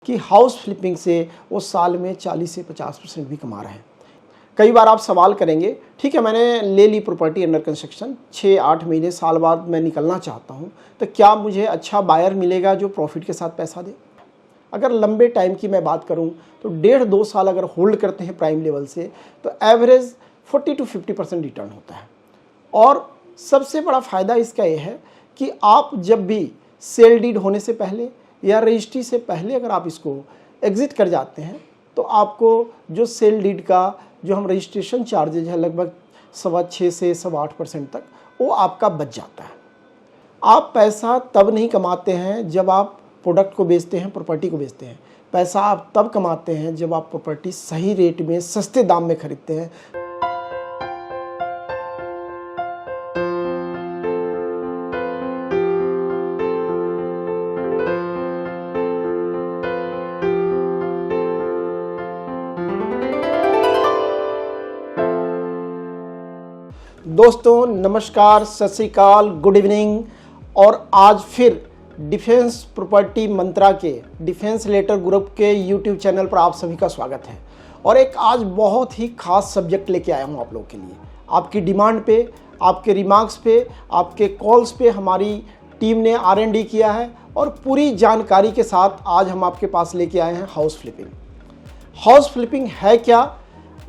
कि house flipping से वो साल में 40 से 50% भी कमा रहे हैं। कई बार आप सवाल करेंगे, ठीक है मैंने ले ली प्रॉपर्टी अंडर कंस्ट्रक्शन, 6-8 महीने साल बाद मैं निकलना चाहता हूँ, तो क्या मुझे अच्छा बायर मिलेगा जो प्रॉफिट के साथ पैसा दे? अगर लंबे टाइम की मैं बात करूँ तो 1.5-2 साल अगर होल्ड करते हैं प्राइम लेवल से तो एवरेज 40-50% रिटर्न होता है। और सबसे बड़ा फ़ायदा इसका ये है कि आप जब भी सेल डीड होने से पहले या रजिस्ट्री से पहले अगर आप इसको एग्जिट कर जाते हैं तो आपको जो सेल डीड का जो हम रजिस्ट्रेशन चार्जेज है लगभग 6.25 से 8% तक वो आपका बच जाता है। आप पैसा तब नहीं कमाते हैं जब आप प्रोडक्ट को बेचते हैं, प्रॉपर्टी को बेचते हैं। पैसा आप तब कमाते हैं जब आप प्रॉपर्टी सही रेट में सस्ते दाम में खरीदते हैं। दोस्तों नमस्कार, सत श्री अकाल, गुड इवनिंग। और आज फिर डिफेंस प्रॉपर्टी मंत्रा के डिफेंस रिलेटेड ग्रुप के यूट्यूब चैनल पर आप सभी का स्वागत है। और एक आज बहुत ही खास सब्जेक्ट लेके आया हूँ आप लोगों के लिए। आपकी डिमांड पे, आपके रिमार्क्स पे, आपके कॉल्स पे हमारी टीम ने R&D किया है और पूरी जानकारी के साथ आज हम आपके पास लेके आए हैं हाउस फ्लिपिंग। हाउस फ्लिपिंग है क्या,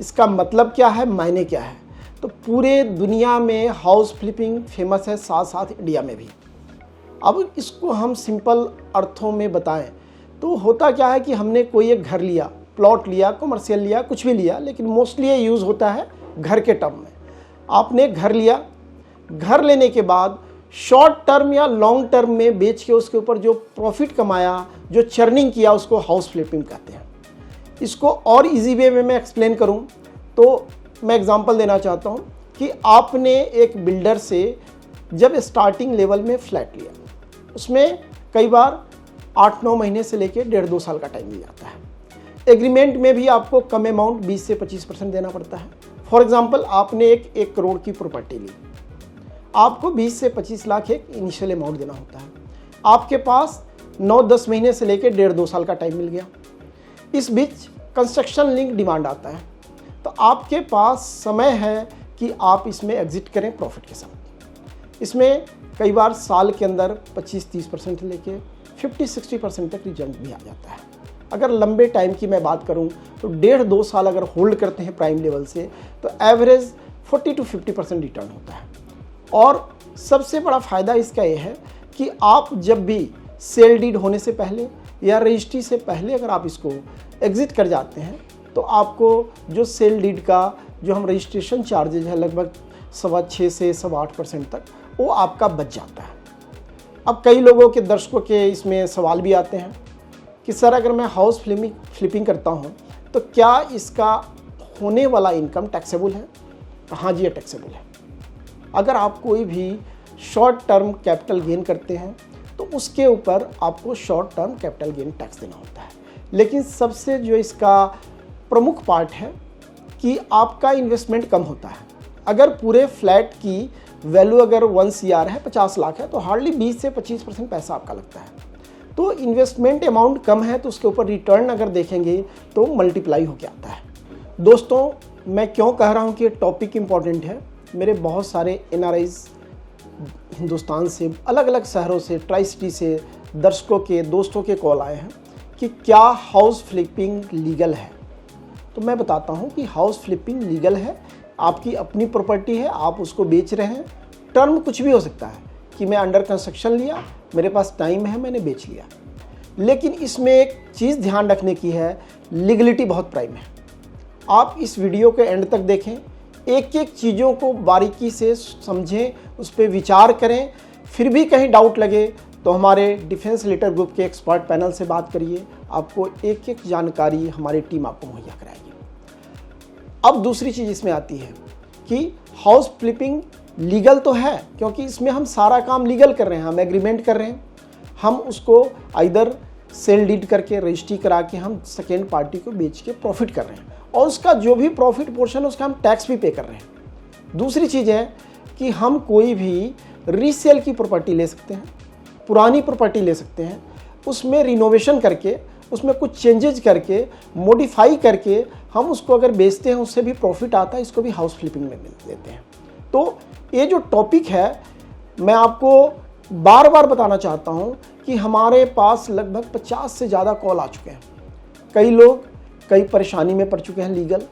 इसका मतलब क्या है, मायने क्या है? तो पूरे दुनिया में हाउस फ्लिपिंग फेमस है, साथ साथ इंडिया में भी। अब इसको हम सिंपल अर्थों में बताएं तो होता क्या है कि हमने कोई एक घर लिया, प्लॉट लिया, कमर्शियल लिया, कुछ भी लिया, लेकिन मोस्टली ये यूज़ होता है घर के टर्म में। आपने घर लिया, घर लेने के बाद शॉर्ट टर्म या लॉन्ग टर्म में बेच के उसके ऊपर जो प्रॉफिट कमाया, जो चर्निंग किया, उसको हाउस फ्लिपिंग कहते हैं। इसको और इजी वे में मैं एक्सप्लेन करूं तो मैं एग्जांपल देना चाहता हूं कि आपने एक बिल्डर से जब स्टार्टिंग लेवल में फ्लैट लिया, उसमें कई बार 8-9 महीने से लेकर 1.5-2 साल का टाइम मिल जाता है। एग्रीमेंट में भी आपको कम अमाउंट 20 से 25% देना पड़ता है। फॉर एग्जांपल आपने एक 1 करोड़ की प्रॉपर्टी ली, आपको 20 से 25 लाख एक इनिशियल अमाउंट देना होता है। आपके पास 9-10 महीने से लेकर 1.5-2 साल का टाइम मिल गया। इस बीच कंस्ट्रक्शन लिंक डिमांड आता है, तो आपके पास समय है कि आप इसमें एग्जिट करें प्रॉफिट के साथ। इसमें कई बार साल के अंदर 25-30% लेके 50-60% तक रिटर्न भी आ जाता है। अगर लंबे टाइम की मैं बात करूं तो 1.5-2 साल अगर होल्ड करते हैं प्राइम लेवल से तो एवरेज 40-50% रिटर्न होता है। और सबसे बड़ा फ़ायदा इसका ये है कि आप जब भी सेल डीड होने से पहले या रजिस्ट्री से पहले अगर आप इसको एग्जिट कर जाते हैं तो आपको जो सेल डीड का जो हम रजिस्ट्रेशन चार्जेज है लगभग 6.25 से 8% तक वो आपका बच जाता है। अब कई लोगों के, दर्शकों के इसमें सवाल भी आते हैं कि सर अगर मैं हाउस फ्लिपिंग करता हूँ तो क्या इसका होने वाला इनकम टैक्सेबल है? हाँ जी, ये टैक्सेबल है। अगर आप कोई भी शॉर्ट टर्म कैपिटल गेन करते हैं तो उसके ऊपर आपको short term capital gain tax देना होता है। लेकिन सबसे जो इसका प्रमुख पार्ट है कि आपका इन्वेस्टमेंट कम होता है। अगर पूरे फ्लैट की वैल्यू अगर 1 CR है, 50 लाख है, तो हार्डली 20 से 25% पैसा आपका लगता है। तो इन्वेस्टमेंट अमाउंट कम है तो उसके ऊपर रिटर्न अगर देखेंगे तो मल्टीप्लाई होकर आता है। दोस्तों मैं क्यों कह रहा हूँ कि ये टॉपिक इम्पॉर्टेंट है, मेरे बहुत सारे NRIs हिंदुस्तान से, अलग अलग शहरों से, ट्राई सिटी से दर्शकों के, दोस्तों के कॉल आए हैं कि क्या हाउस फ्लिपिंग लीगल है। तो मैं बताता हूं कि हाउस फ्लिपिंग लीगल है। आपकी अपनी प्रॉपर्टी है, आप उसको बेच रहे हैं। टर्म कुछ भी हो सकता है कि मैं अंडर कंस्ट्रक्शन लिया, मेरे पास टाइम है, मैंने बेच लिया। लेकिन इसमें एक चीज़ ध्यान रखने की है, लीगलिटी बहुत प्राइम है। आप इस वीडियो के एंड तक देखें, एक एक चीज़ों को बारीकी से समझें, उस पर विचार करें। फिर भी कहीं डाउट लगे तो हमारे डिफेंस रिलेटेड ग्रुप के एक्सपर्ट पैनल से बात करिए, आपको एक एक जानकारी हमारी टीम आपको मुहैया कराएगी। अब दूसरी चीज़ इसमें आती है कि हाउस फ्लिपिंग लीगल तो है क्योंकि इसमें हम सारा काम लीगल कर रहे हैं, हम एग्रीमेंट कर रहे हैं, हम उसको आइदर सेल डीड करके, रजिस्ट्री करा के हम सेकेंड पार्टी को बेच के प्रॉफिट कर रहे हैं और उसका जो भी प्रॉफिट पोर्शन है उसका हम टैक्स भी पे कर रहे हैं। दूसरी चीज़ है कि हम कोई भी रीसेल की प्रॉपर्टी ले सकते हैं, पुरानी प्रॉपर्टी ले सकते हैं, उसमें रिनोवेशन करके उसमें कुछ चेंजेज करके, मॉडिफाई करके हम उसको अगर बेचते हैं, उससे भी प्रॉफिट आता है, इसको भी हाउस फ्लिपिंग में मिल लेते हैं। तो ये जो टॉपिक है, मैं आपको बार बार बताना चाहता हूँ कि हमारे पास लगभग 50 से ज़्यादा कॉल आ चुके हैं। कई लोग कई परेशानी में पड़ चुके हैं लीगल,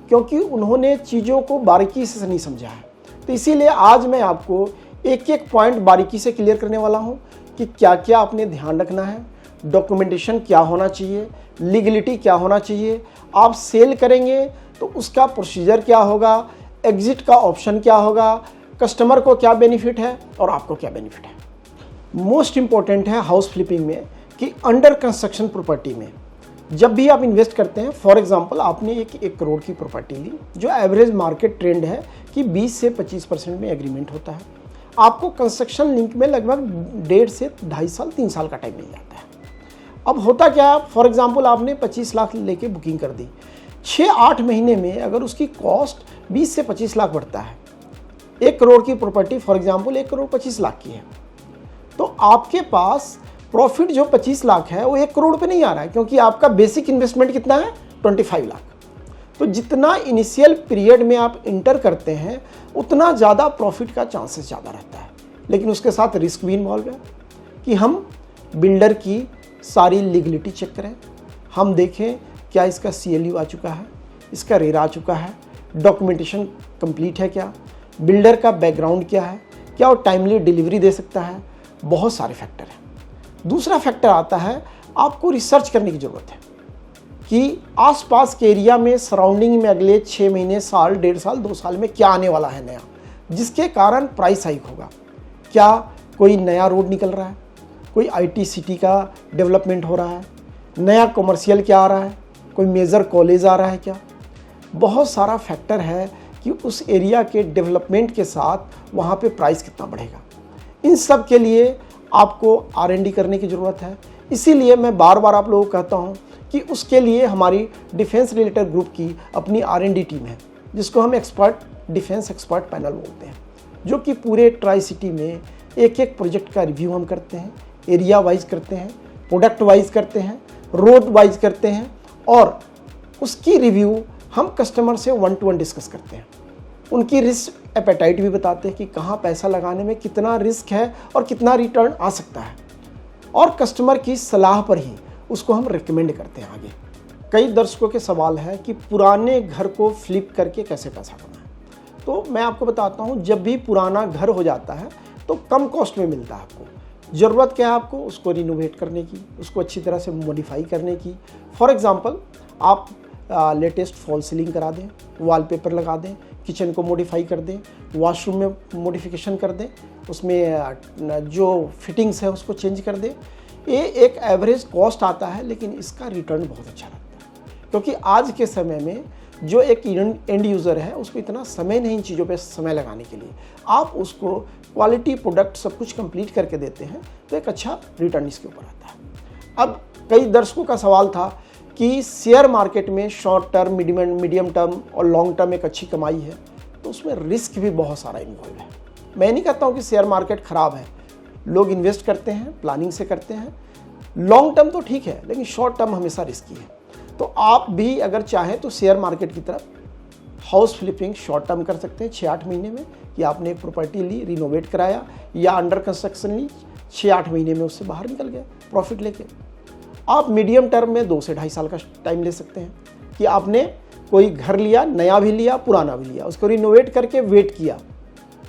क्योंकि उन्होंने चीज़ों को बारीकी से नहीं समझा है। तो इसीलिए आज मैं आपको एक एक पॉइंट बारीकी से क्लियर करने वाला हूँ कि क्या क्या आपने ध्यान रखना है, डॉक्यूमेंटेशन क्या होना चाहिए, लीगलिटी क्या होना चाहिए, आप सेल करेंगे तो उसका प्रोसीजर क्या होगा, एग्जिट का ऑप्शन क्या होगा, कस्टमर को क्या बेनिफिट है और आपको क्या बेनिफिट है। मोस्ट इंपॉर्टेंट है हाउस फ्लिपिंग में कि अंडर कंस्ट्रक्शन प्रॉपर्टी में जब भी आप इन्वेस्ट करते हैं, फॉर एग्जांपल आपने एक करोड़ की प्रॉपर्टी ली, जो एवरेज मार्केट ट्रेंड है कि 20 से 25% में एग्रीमेंट होता है। आपको कंस्ट्रक्शन लिंक में लगभग 1.5 से 2.5 साल 3 साल का टाइम मिल जाता है। अब होता क्या, फॉर एग्जांपल आपने 25 लाख लेके बुकिंग कर दी, 6-8 महीने में अगर उसकी कॉस्ट 20 से 25 लाख बढ़ता है, 1 करोड़ की property for example 1 crore 25 lakh की है, तो आपके पास प्रॉफिट जो 25 लाख है वो 1 करोड़ पे नहीं आ रहा है, क्योंकि आपका बेसिक इन्वेस्टमेंट कितना है, 25 लाख। तो जितना इनिशियल पीरियड में आप इंटर करते हैं उतना ज़्यादा प्रॉफिट का चांसेस ज़्यादा रहता है, लेकिन उसके साथ रिस्क भी इन्वॉल्व है कि हम बिल्डर की सारी लीगलिटी चेक करें, हम देखें क्या इसका CLU आ चुका है, इसका रेरा आ चुका है, डॉक्यूमेंटेशन कंप्लीट है क्या, बिल्डर का बैकग्राउंड क्या है, क्या वो टाइमली डिलीवरी दे सकता है। बहुत सारे फैक्टर हैं। दूसरा फैक्टर आता है, आपको रिसर्च करने की ज़रूरत है कि आसपास के एरिया में, सराउंडिंग में अगले 6 महीने, साल, 1.5 साल, 2 साल में क्या आने वाला है नया, जिसके कारण प्राइस हाइक होगा। क्या कोई नया रोड निकल रहा है, कोई IT सिटी का डेवलपमेंट हो रहा है, नया कमर्शियल क्या आ रहा है, कोई मेजर कॉलेज आ रहा है क्या। बहुत सारा फैक्टर है कि उस एरिया के डेवलपमेंट के साथ वहाँ पे प्राइस कितना बढ़ेगा। इन सब के लिए आपको R&D करने की ज़रूरत है। इसीलिए मैं बार बार आप लोगों को कहता हूँ कि उसके लिए हमारी डिफेंस रिलेटेड ग्रुप की अपनी R&D टीम है, जिसको हम डिफेंस एक्सपर्ट पैनल बोलते हैं, जो कि पूरे ट्राई सिटी में एक एक प्रोजेक्ट का रिव्यू हम करते हैं, एरिया वाइज करते हैं, प्रोडक्ट वाइज करते हैं, रोड वाइज करते हैं, और उसकी रिव्यू हम कस्टमर से 1-to-1 डिस्कस करते हैं। उनकी रिस्क एपेटाइट भी बताते हैं कि कहाँ पैसा लगाने में कितना रिस्क है और कितना रिटर्न आ सकता है, और कस्टमर की सलाह पर ही उसको हम रिकमेंड करते हैं आगे। कई दर्शकों के सवाल है कि पुराने घर को फ्लिप करके कैसे पैसा कमाएं। तो मैं आपको बताता हूँ, जब भी पुराना घर हो जाता है तो कम कॉस्ट में मिलता है आपको। ज़रूरत क्या है आपको, उसको रिनोवेट करने की, उसको अच्छी तरह से मॉडिफाई करने की। फॉर एग्ज़ाम्पल आप लेटेस्ट फॉल सीलिंग करा दें, वॉलपेपर लगा दें, किचन को मॉडिफाई कर दें, वॉशरूम में मॉडिफिकेशन कर दें, उसमें जो फिटिंग्स है उसको चेंज कर दें। ये एक एवरेज कॉस्ट आता है, लेकिन इसका रिटर्न बहुत अच्छा लगता है, क्योंकि आज के समय में जो एक एंड यूज़र है उसको इतना समय नहीं चीज़ों पे समय लगाने के लिए, आप उसको क्वालिटी प्रोडक्ट सब कुछ कंप्लीट करके देते हैं तो एक अच्छा रिटर्न इसके ऊपर आता है। अब कई दर्शकों का सवाल था कि शेयर मार्केट में शॉर्ट टर्म, मीडियम टर्म और लॉन्ग टर्म एक अच्छी कमाई है, तो उसमें रिस्क भी बहुत सारा इन्वॉल्व है। मैं नहीं कहता हूँ कि शेयर मार्केट ख़राब है, लोग इन्वेस्ट करते हैं, प्लानिंग से करते हैं। लॉन्ग टर्म तो ठीक है, लेकिन शॉर्ट टर्म हमेशा रिस्की है। तो आप भी अगर चाहें तो शेयर मार्केट की तरफ हाउस फ्लिपिंग शॉर्ट टर्म कर सकते हैं 6-8 महीने में, कि आपने एक प्रॉपर्टी ली, रिनोवेट कराया या अंडर कंस्ट्रक्शन ली, 6-8 महीने में उससे बाहर निकल गए प्रॉफिट लेके। आप मीडियम टर्म में 2 से 2.5 साल का टाइम ले सकते हैं कि आपने कोई घर लिया, नया भी लिया, पुराना भी लिया, उसको रिनोवेट करके वेट किया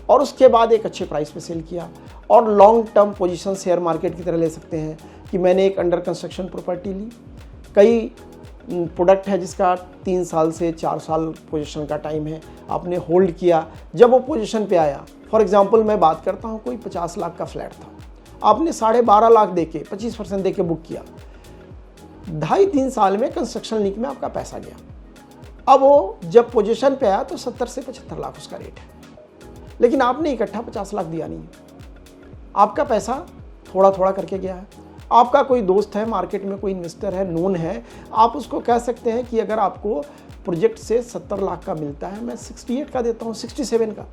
और उसके बाद एक अच्छे प्राइस पे सेल किया। और long term position share market की तरह ले सकते हैं कि मैंने एक अंडर कंस्ट्रक्शन प्रॉपर्टी ली, कई प्रोडक्ट है जिसका 3 साल से 4 साल पोजीशन का टाइम है, आपने होल्ड किया, जब वो पोजीशन पे आया, फॉर एग्जांपल मैं बात करता हूँ, कोई 50 लाख का फ्लैट था, आपने 12.5 लाख देके 25% देके बुक किया, 2.5-3 साल में कंस्ट्रक्शन लिंक में आपका पैसा गया। अब वो जब पोजीशन पे आया तो 70 से 75 लाख उसका रेट है, लेकिन आपने इकट्ठा 50 लाख दिया नहीं, आपका पैसा थोड़ा थोड़ा करके गया है। आपका कोई दोस्त है मार्केट में, कोई इन्वेस्टर है, नोन है, आप उसको कह सकते हैं कि अगर आपको प्रोजेक्ट से 70 लाख का मिलता है, मैं 68 का देता हूँ, 67 का,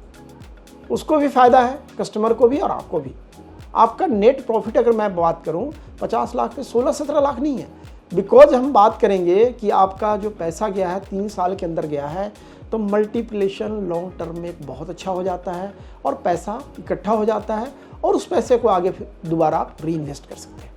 उसको भी फ़ायदा है, कस्टमर को भी और आपको भी। आपका नेट प्रॉफिट अगर मैं बात करूँ 50 लाख पे 16-17 लाख नहीं है, बिकॉज हम बात करेंगे कि आपका जो पैसा गया है 3 साल के अंदर गया है, तो मल्टीप्लिकेशन लॉन्ग टर्म में एक बहुत अच्छा हो जाता है और पैसा इकट्ठा हो जाता है और उस पैसे को आगे फिर दोबारा आप री इन्वेस्ट कर सकते हैं।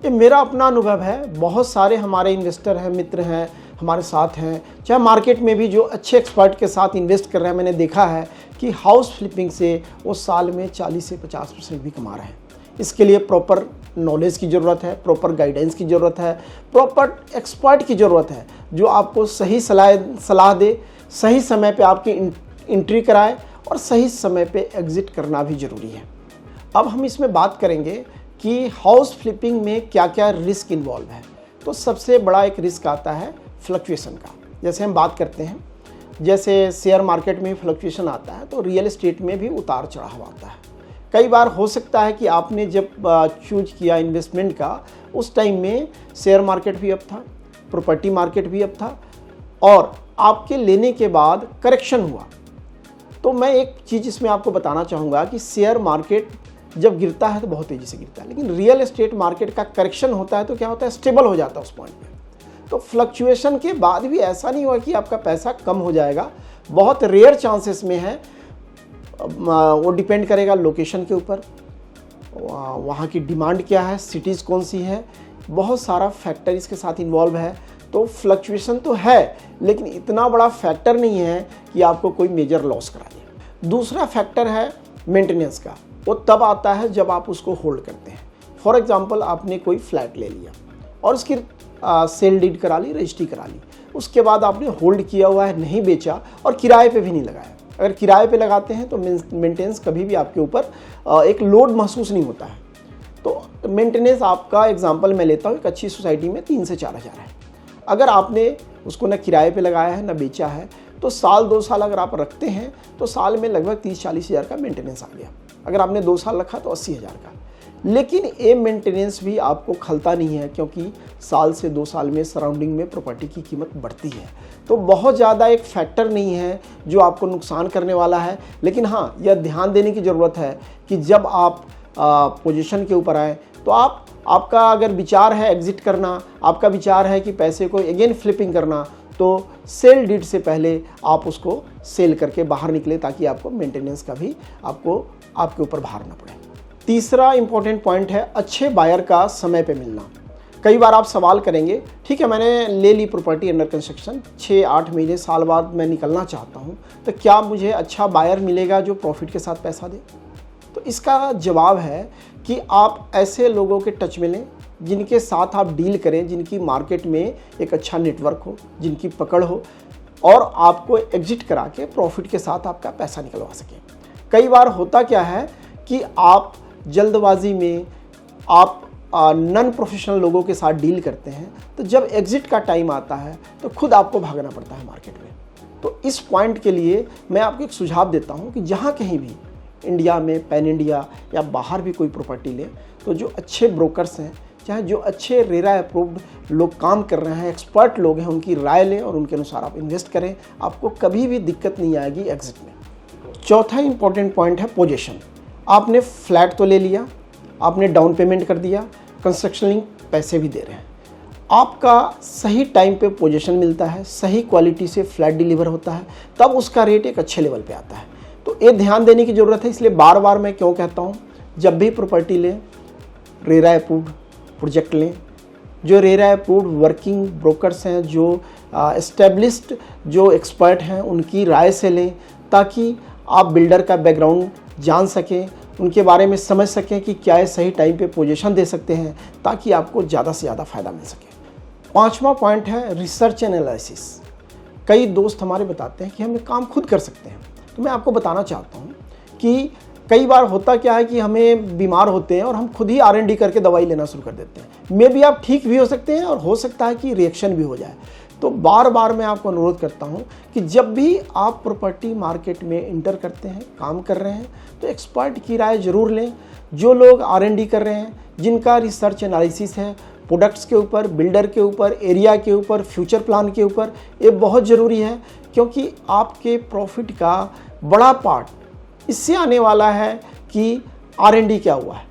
ये मेरा अपना अनुभव है। बहुत सारे हमारे इन्वेस्टर हैं, मित्र हैं, हमारे साथ हैं, चाहे मार्केट में भी जो अच्छे एक्सपर्ट के साथ इन्वेस्ट कर रहे हैं, मैंने देखा है कि हाउस फ्लिपिंग से वो साल में 40 से 50% भी कमा रहे हैं। इसके लिए प्रॉपर नॉलेज की ज़रूरत है, प्रॉपर गाइडेंस की ज़रूरत है, प्रॉपर एक्सपर्ट की ज़रूरत है जो आपको सही सलाह दे, सही समय पे आपकी एंट्री कराए और सही समय पे एग्ज़िट करना भी ज़रूरी है। अब हम इसमें बात करेंगे कि हाउस फ्लिपिंग में क्या क्या रिस्क इन्वॉल्व है। तो सबसे बड़ा एक रिस्क आता है फ्लक्चुएशन का। जैसे हम बात करते हैं, जैसे शेयर मार्केट में फ्लक्चुएशन आता है तो रियल एस्टेट में भी उतार चढ़ाव आता है। कई बार हो सकता है कि आपने जब चूज किया इन्वेस्टमेंट का, उस टाइम में शेयर मार्केट भी अप था, प्रॉपर्टी मार्केट भी अप था और आपके लेने के बाद करेक्शन हुआ। तो मैं एक चीज़ इसमें आपको बताना चाहूँगा कि शेयर मार्केट जब गिरता है तो बहुत तेज़ी से गिरता है, लेकिन रियल एस्टेट मार्केट का करेक्शन होता है तो क्या होता है, स्टेबल हो जाता है उस पॉइंट पे। तो फ्लक्चुएशन के बाद भी ऐसा नहीं हुआ कि आपका पैसा कम हो जाएगा, बहुत रेयर चांसेस में है। वो डिपेंड करेगा लोकेशन के ऊपर, वहाँ की डिमांड क्या है, सिटीज़ कौन सी है, बहुत सारा फैक्टर इसके साथ इन्वॉल्व है। तो फ्लक्चुएशन तो है, लेकिन इतना बड़ा फैक्टर नहीं है कि आपको कोई मेजर लॉस करा दे। दूसरा फैक्टर है मेंटेनेंस का। वो तब आता है जब आप उसको होल्ड करते हैं। फॉर एग्जांपल, आपने कोई फ्लैट ले लिया और उसकी सेल डीड करा ली, रजिस्ट्री करा ली, उसके बाद आपने होल्ड किया हुआ है, नहीं बेचा और किराए पे भी नहीं लगाया। अगर किराए पे लगाते हैं तो मेंटेनेंस कभी भी आपके ऊपर एक लोड महसूस नहीं होता है। तो मेंटेनेंस आपका एग्जांपल मैं लेता हूँ, एक अच्छी सोसाइटी में 3 से 4 हज़ार है। अगर आपने उसको न किराए पे लगाया है न बेचा है, तो साल 2 साल अगर आप रखते हैं तो साल में लगभग 30-40 हज़ार का मेंटेनेंस आ गया। अगर आपने 2 साल रखा तो 80 हज़ार का। लेकिन ये मेंटेनेंस भी आपको खलता नहीं है, क्योंकि साल से 2 साल में सराउंडिंग में प्रॉपर्टी की कीमत बढ़ती है। तो बहुत ज़्यादा एक फैक्टर नहीं है जो आपको नुकसान करने वाला है। लेकिन हाँ, यह ध्यान देने की ज़रूरत है कि जब आप पोजीशन के ऊपर आए तो आपका अगर विचार है एग्जिट करना, आपका विचार है कि पैसे को अगेन फ्लिपिंग करना, तो सेल डीड से पहले आप उसको सेल करके बाहर निकले, ताकि आपको मेंटेनेंस का भी आपके ऊपर भार ना पड़े। तीसरा इंपॉर्टेंट पॉइंट है अच्छे बायर का समय पे मिलना। कई बार आप सवाल करेंगे, ठीक है मैंने ले ली प्रॉपर्टी अंडर कंस्ट्रक्शन, 6-8 महीने साल बाद मैं निकलना चाहता हूँ, तो क्या मुझे अच्छा बायर मिलेगा जो प्रॉफिट के साथ पैसा दे? तो इसका जवाब है कि आप ऐसे लोगों के टच में लें जिनके साथ आप डील करें, जिनकी मार्केट में एक अच्छा नेटवर्क हो, जिनकी पकड़ हो और आपको एग्जिट करा के प्रॉफिट के साथ आपका पैसा निकलवा सकें। कई बार होता क्या है कि आप जल्दबाजी में आप नॉन प्रोफेशनल लोगों के साथ डील करते हैं, तो जब एग्जिट का टाइम आता है तो खुद आपको भागना पड़ता है मार्केट में। तो इस पॉइंट के लिए मैं आपको एक सुझाव देता हूं कि जहां कहीं भी इंडिया में, पैन इंडिया या बाहर भी कोई प्रॉपर्टी लें, तो जो अच्छे ब्रोकर्स हैं, चाहे जो अच्छे रेरा अप्रूव्ड लोग काम कर रहे हैं, एक्सपर्ट लोग हैं, उनकी राय लें और उनके अनुसार आप इन्वेस्ट करें। आपको कभी भी दिक्कत नहीं आएगी एग्जिट में। चौथा इंपॉर्टेंट पॉइंट है पोजीशन। आपने फ्लैट तो ले लिया, आपने डाउन पेमेंट कर दिया, कंस्ट्रक्शन लिंक पैसे भी दे रहे हैं, आपका सही टाइम पे पोजीशन मिलता है, सही क्वालिटी से फ्लैट डिलीवर होता है, तब उसका रेट एक अच्छे लेवल पे आता है। तो ये ध्यान देने की ज़रूरत है। इसलिए बार बार मैं क्यों कहता हूँ, जब भी प्रॉपर्टी लें रेरा अप्रूव्ड प्रोजेक्ट लें। जो रेरा अप्रूव्ड वर्किंग ब्रोकर्स हैं, जो एस्टेब्लिश्ड जो एक्सपर्ट हैं, उनकी राय से लें, ताकि आप बिल्डर का बैकग्राउंड जान सकें, उनके बारे में समझ सकें कि क्या ये सही टाइम पे पोजीशन दे सकते हैं, ताकि आपको ज़्यादा से ज़्यादा फ़ायदा मिल सके। 5वां पॉइंट है रिसर्च एंड एनालिसिस। कई दोस्त हमारे बताते हैं कि हम काम खुद कर सकते हैं। तो मैं आपको बताना चाहता हूँ कि कई बार होता क्या है कि हमें बीमार होते हैं और हम खुद ही R&D करके दवाई लेना शुरू कर देते हैं। मे भी आप ठीक भी हो सकते हैं और हो सकता है कि रिएक्शन भी हो जाए। तो बार बार मैं आपको अनुरोध करता हूं कि जब भी आप प्रॉपर्टी मार्केट में इंटर करते हैं, काम कर रहे हैं, तो एक्सपर्ट की राय जरूर लें। जो लोग R&D कर रहे हैं, जिनका रिसर्च एनालिसिस है प्रोडक्ट्स के ऊपर, बिल्डर के ऊपर, एरिया के ऊपर, फ्यूचर प्लान के ऊपर, ये बहुत ज़रूरी है, क्योंकि आपके प्रॉफिट का बड़ा पार्ट इससे आने वाला है कि R&D क्या हुआ है।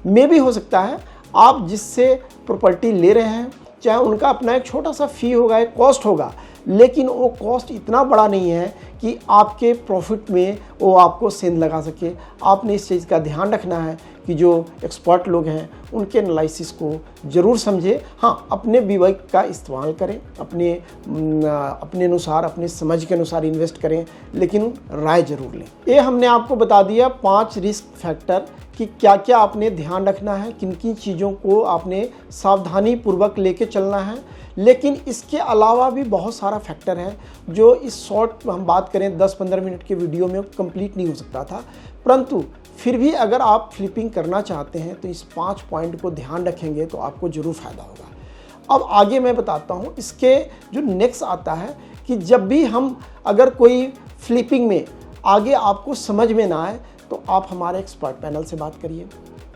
मे भी हो सकता है आप जिससे प्रॉपर्टी ले रहे हैं चाहे उनका अपना एक छोटा सा फ़ी होगा, एक कॉस्ट होगा, लेकिन वो कॉस्ट इतना बड़ा नहीं है कि आपके प्रॉफिट में वो आपको सेंध लगा सके। आपने इस चीज़ का ध्यान रखना है कि जो एक्सपर्ट लोग हैं उनके एनालिसिस को ज़रूर समझें। हाँ, अपने विवेक का इस्तेमाल करें, अपने अनुसार, अपने समझ के अनुसार इन्वेस्ट करें, लेकिन राय ज़रूर लें। ये हमने आपको बता दिया 5 रिस्क फैक्टर कि क्या क्या आपने ध्यान रखना है, किन किन चीज़ों को आपने सावधानी पूर्वक लेके चलना है। लेकिन इसके अलावा भी बहुत सारा फैक्टर है जो इस शॉर्ट हम बात करें 10-15 मिनट के वीडियो में कंप्लीट नहीं हो सकता था, परंतु फिर भी अगर आप फ्लिपिंग करना चाहते हैं तो इस 5 पॉइंट को ध्यान रखेंगे तो आपको ज़रूर फ़ायदा होगा। अब आगे मैं बताता हूँ इसके जो नेक्स्ट आता है कि जब भी हम अगर कोई फ्लिपिंग में आगे आपको समझ में ना आए तो आप हमारे एक्सपर्ट पैनल से बात करिए।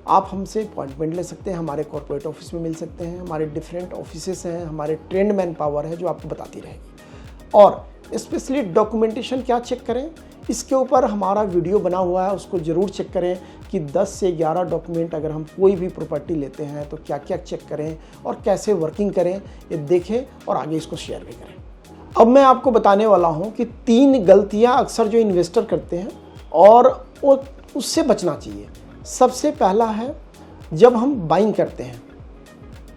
आप हमसे अपॉइंटमेंट ले सकते हैं, हमारे कॉर्पोरेट ऑफिस में मिल सकते हैं, हमारे डिफरेंट ऑफिसेस हैं, हमारे ट्रेंड मैन पावर है जो आपको बताती रहेगी। और स्पेशली डॉक्यूमेंटेशन क्या चेक करें, इसके ऊपर हमारा वीडियो बना हुआ है, उसको ज़रूर चेक करें कि 10 से 11 डॉक्यूमेंट अगर हम कोई भी प्रॉपर्टी लेते हैं तो क्या क्या चेक करें और कैसे वर्किंग करें, ये देखें और आगे इसको शेयर भी करें। अब मैं आपको बताने वाला हूँ कि 3 गलतियाँ अक्सर जो इन्वेस्टर करते हैं और उससे बचना चाहिए। सबसे पहला है, जब हम बाइंग करते हैं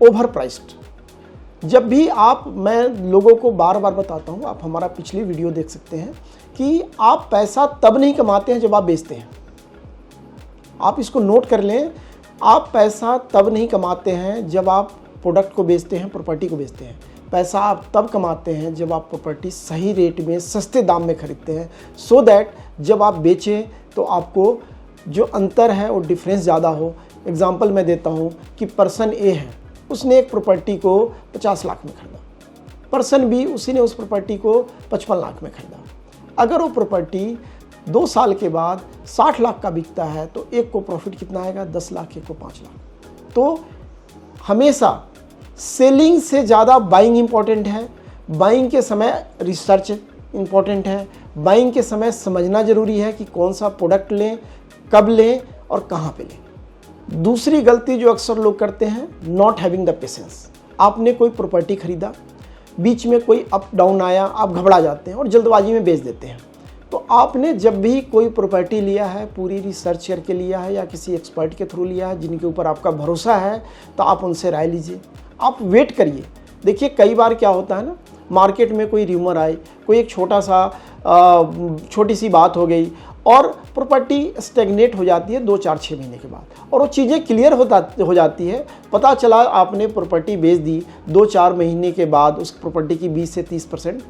ओवर प्राइस्ड। जब भी मैं लोगों को बार बार बताता हूँ, आप हमारा पिछली वीडियो देख सकते हैं कि आप पैसा तब नहीं कमाते हैं जब आप बेचते हैं। आप इसको नोट कर लें, आप पैसा तब नहीं कमाते हैं जब आप प्रोडक्ट को बेचते हैं, प्रॉपर्टी को बेचते हैं। पैसा आप तब कमाते हैं जब आप प्रॉपर्टी सही रेट में, सस्ते दाम में खरीदते हैं, सो दैट जब आप बेचें तो आपको जो अंतर है वो डिफरेंस ज़्यादा हो। एग्जांपल मैं देता हूँ कि पर्सन ए है, उसने एक प्रॉपर्टी को 50 लाख में खरीदा, पर्सन बी उसी ने उस प्रॉपर्टी को 55 लाख में खरीदा। अगर वो प्रॉपर्टी 2 साल के बाद 60 लाख का बिकता है तो एक को प्रॉफिट कितना आएगा, 10 लाख, एक को 5 लाख। तो हमेशा सेलिंग से ज़्यादा बाइंग इम्पॉर्टेंट है। बाइंग के समय रिसर्च इम्पॉर्टेंट है। बाइंग के समय समझना ज़रूरी है कि कौन सा प्रोडक्ट लें, कब लें और कहाँ पे लें। दूसरी गलती जो अक्सर लोग करते हैं, नॉट हैविंग द पेशेंस। आपने कोई प्रॉपर्टी खरीदा, बीच में कोई अप डाउन आया, आप घबरा जाते हैं और जल्दबाजी में बेच देते हैं। तो आपने जब भी कोई प्रॉपर्टी लिया है, पूरी रिसर्च करके लिया है या किसी एक्सपर्ट के थ्रू लिया है जिनके ऊपर आपका भरोसा है, तो आप उनसे राय लीजिए, आप वेट करिए। देखिए कई बार क्या होता है ना, मार्केट में कोई र्यूमर आए, कोई एक छोटी सी बात हो गई और प्रॉपर्टी स्टेगनेट हो जाती है 2-4-6 महीने के बाद, और वो चीज़ें क्लियर हो जाती है। पता चला आपने प्रॉपर्टी बेच दी, 2-4 महीने के बाद उस प्रॉपर्टी की 20 से 30%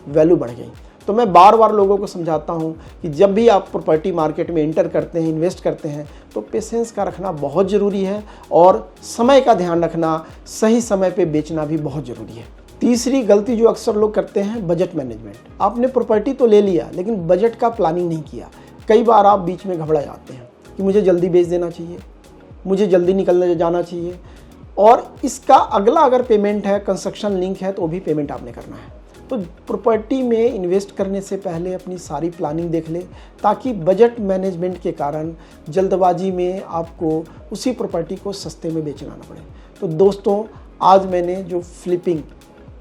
वैल्यू बढ़ गई। तो मैं बार बार लोगों को समझाता हूँ कि जब भी आप प्रॉपर्टी मार्केट में एंटर करते हैं, इन्वेस्ट करते हैं, तो पेशेंस का रखना बहुत ज़रूरी है और समय का ध्यान रखना, सही समय पे बेचना भी बहुत ज़रूरी है। तीसरी गलती जो अक्सर लोग करते हैं, बजट मैनेजमेंट। आपने प्रॉपर्टी तो ले लिया लेकिन बजट का प्लानिंग नहीं किया। कई बार आप बीच में घबरा जाते हैं कि मुझे जल्दी बेच देना चाहिए, मुझे जल्दी निकलने जाना चाहिए, और इसका अगला अगर पेमेंट है, कंस्ट्रक्शन लिंक है, तो वो भी पेमेंट आपने करना है। तो प्रॉपर्टी में इन्वेस्ट करने से पहले अपनी सारी प्लानिंग देख लें, ताकि बजट मैनेजमेंट के कारण जल्दबाजी में आपको उसी प्रॉपर्टी को सस्ते में बेचना ना पड़े। तो दोस्तों, आज मैंने जो flipping,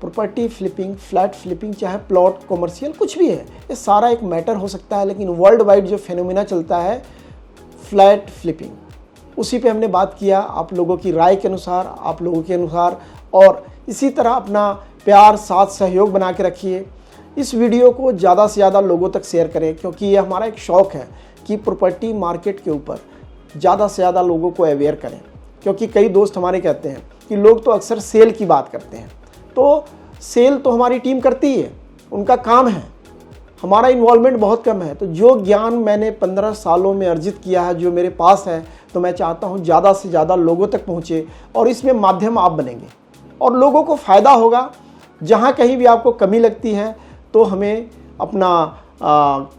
property flipping, flat flipping, चाहे प्लॉट, कॉमर्शियल, कुछ भी है, ये सारा एक मैटर हो सकता है, लेकिन वर्ल्ड वाइड जो फेनोमेना चलता है फ्लैट फ्लिपिंग, उसी पे हमने बात किया, आप लोगों की राय के अनुसार, आप लोगों के अनुसार। और इसी तरह अपना प्यार, साथ, सहयोग बना के रखिए। इस वीडियो को ज़्यादा से ज़्यादा लोगों तक शेयर करें, क्योंकि ये हमारा एक शौक़ है कि प्रॉपर्टी मार्केट के ऊपर ज़्यादा से ज़्यादा लोगों को अवेयर करें। क्योंकि कई दोस्त हमारे कहते हैं कि लोग तो अक्सर सेल की बात करते हैं, तो सेल तो हमारी टीम करती है, उनका काम है, हमारा इन्वॉल्वमेंट बहुत कम है। तो जो ज्ञान मैंने 15 सालों में अर्जित किया है, जो मेरे पास है, तो मैं चाहता हूँ ज़्यादा से ज़्यादा लोगों तक पहुँचे, और इसमें माध्यम आप बनेंगे और लोगों को फ़ायदा होगा। जहाँ कहीं भी आपको कमी लगती है तो हमें अपना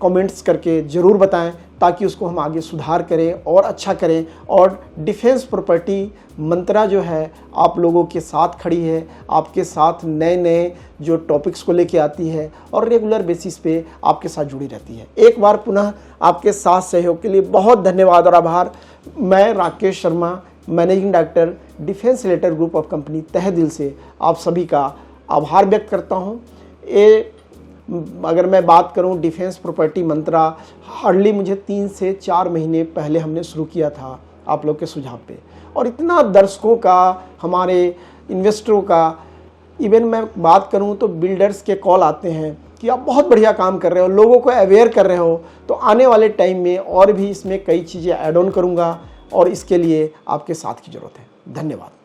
कमेंट्स करके ज़रूर बताएं, ताकि उसको हम आगे सुधार करें और अच्छा करें। और डिफेंस प्रॉपर्टी मंत्रा जो है आप लोगों के साथ खड़ी है, आपके साथ नए नए जो टॉपिक्स को लेके आती है और रेगुलर बेसिस पे आपके साथ जुड़ी रहती है। एक बार पुनः आपके साथ सहयोग के लिए बहुत धन्यवाद और आभार। मैं Rakesh Sharma, managing director defence related group of company, तहे दिल से आप सभी का आभार व्यक्त करता हूँ। ये अगर मैं बात करूं डिफेंस प्रॉपर्टी मंत्रा हार्डली मुझे 3 से 4 महीने पहले हमने शुरू किया था आप लोग के सुझाव पे, और इतना दर्शकों का, हमारे इन्वेस्टरों का, इवन मैं बात करूं तो बिल्डर्स के कॉल आते हैं कि आप बहुत बढ़िया काम कर रहे हो, लोगों को अवेयर कर रहे हो। तो आने वाले टाइम में और भी इसमें कई चीज़ें ऐड ऑन करूँगा और इसके लिए आपके साथ की ज़रूरत है। धन्यवाद।